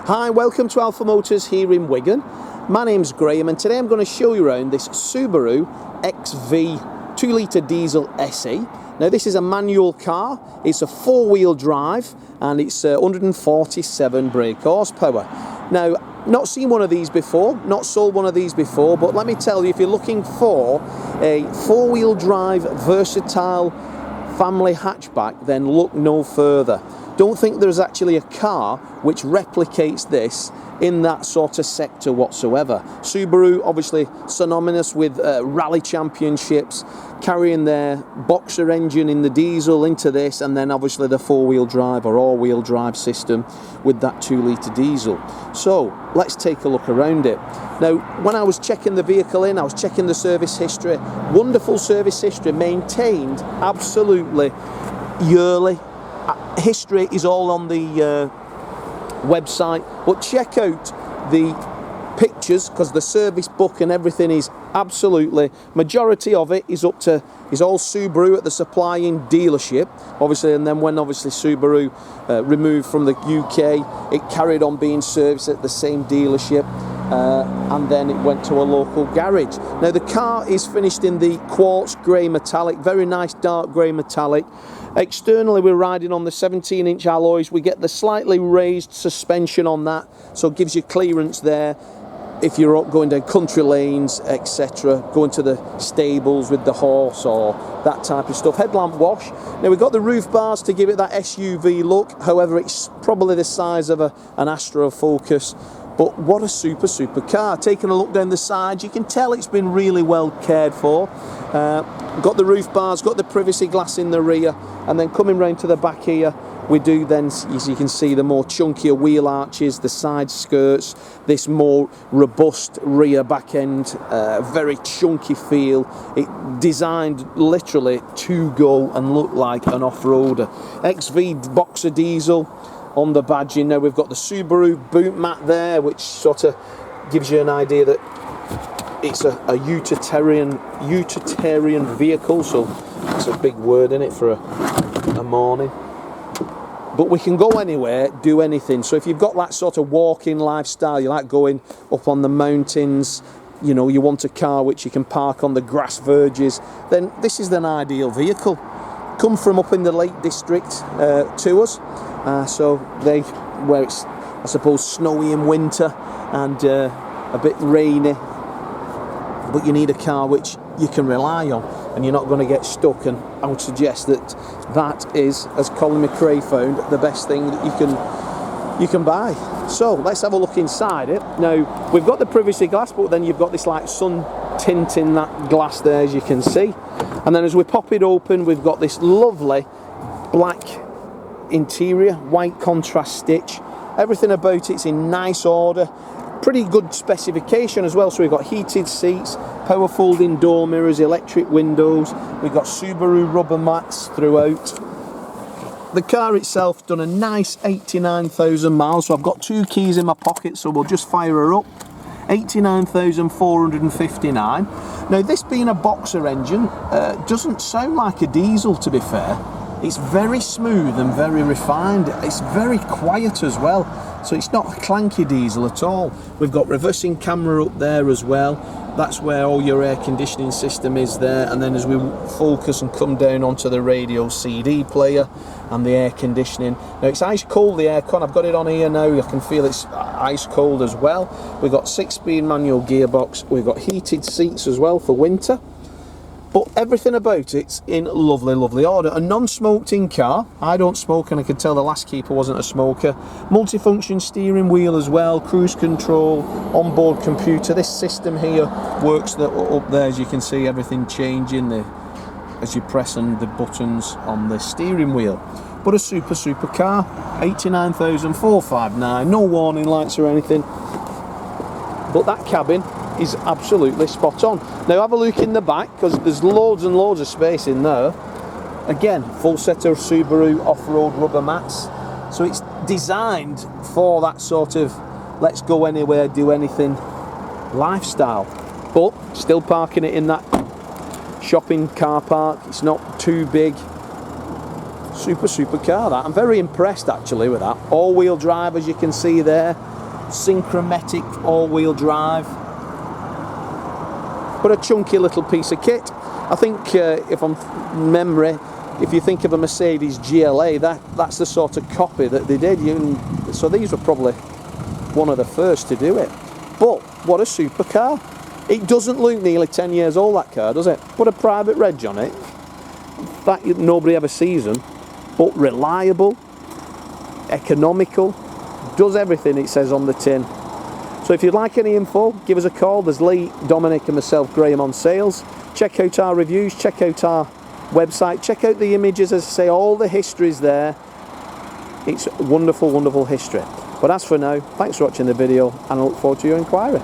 Hi, welcome to Alpha Motors here in Wigan. My name's Graham and today I'm going to show you around this Subaru XV 2-litre diesel SE. Now this is a manual car, it's a 4-wheel drive and it's 147 brake horsepower. Now, not seen one of these before, not sold one of these before, but let me tell you, if you're looking for a 4-wheel drive versatile family hatchback, then look no further. Don't think there's actually a car which replicates this in that sort of sector whatsoever. Subaru, obviously synonymous with rally championships, carrying their boxer engine in the diesel into this, and then obviously the 4-wheel drive or all-wheel drive system with that 2-litre diesel. So let's take a look around it. Now, when I was checking the vehicle in, I was checking the service history. Wonderful service history, maintained absolutely yearly. History is all on the website, but check out the pictures because the service book and everything is absolutely, majority of it is all Subaru at the supplying dealership, obviously, and then when obviously Subaru removed from the UK, it carried on being serviced at the same dealership, and then it went to a local garage. Now the car is finished in the quartz grey metallic, very nice dark grey metallic. Externally we're riding on the 17-inch alloys. We get the slightly raised suspension on that, so it gives you clearance there if you're going down country lanes, etc., going to the stables with the horse or that type of stuff. Headlamp wash. Now we've got the roof bars to give it that SUV look, however it's probably the size of an Astra Focus. But what a super car. Taking a look down the side, you can tell it's been really well cared for. Got the roof bars, got the privacy glass in the rear, and then coming round to the back here, we do then, as you can see, the more chunkier wheel arches, the side skirts, this more robust rear back end, very chunky feel. It designed literally to go and look like an off-roader. XV boxer diesel on the badging. Now we've got the Subaru boot mat there, which sort of gives you an idea that it's a utilitarian vehicle, so it's a big word in it for a morning. But we can go anywhere, do anything. So if you've got that sort of walking lifestyle, you like going up on the mountains, you know, you want a car which you can park on the grass verges, then this is an ideal vehicle. Come from up in the Lake District to us. So where it's, I suppose, snowy in winter and a bit rainy, but you need a car which you can rely on and you're not going to get stuck, and I would suggest that is, as Colin McRae found, the best thing that you can buy. So let's have a look inside it. Now we've got the privacy glass, but then you've got this like sun tint in that glass there, as you can see, and then as we pop it open, we've got this lovely black interior, white contrast stitch. Everything about it's in nice order, pretty good specification as well. So we've got heated seats, power folding door mirrors, electric windows, we've got Subaru rubber mats throughout. The car itself done a nice 89,000 miles, so I've got 2 keys in my pocket, so we'll just fire her up. 89,459. Now this being a boxer engine doesn't sound like a diesel, to be fair. It's very smooth and very refined. It's very quiet as well, so it's not a clanky diesel at all. We've got reversing camera up there as well. That's where all your air conditioning system is there, and then as we focus and come down onto the radio CD player and the air conditioning. Now it's ice cold, the aircon, I've got it on here now, I can feel it's ice cold as well. We've got 6-speed manual gearbox, we've got heated seats as well for winter. But everything about it's in lovely order. A non-smoking car. I don't smoke, and I could tell the last keeper wasn't a smoker. Multifunction steering wheel as well, cruise control, onboard computer. This system here works up there, as you can see, everything changing as you press on the buttons on the steering wheel. But a super car. 89,459. No warning lights or anything. But that cabin is absolutely spot on. Now have a look in the back, because there's loads and loads of space in there. Again, full set of Subaru off-road rubber mats, so it's designed for that sort of let's go anywhere, do anything lifestyle, but still parking it in that shopping car park. It's not too big, Super car that. I'm very impressed actually with that. All-wheel drive, as you can see there. Synchromatic all-wheel drive. But a chunky little piece of kit. I think if I'm from memory, if you think of a Mercedes GLA, that's the sort of copy that they did. So these were probably one of the first to do it. But what a super car. It doesn't look nearly 10 years old, that car, does it? Put a private reg on it. That nobody ever sees them. But reliable, economical, does everything it says on the tin. So if you'd like any info, give us a call. There's Lee, Dominic and myself, Graham, on sales. Check out our reviews, check out our website, check out the images. As I say, all the history's there. It's wonderful, wonderful history. But as for now, thanks for watching the video and I look forward to your inquiry.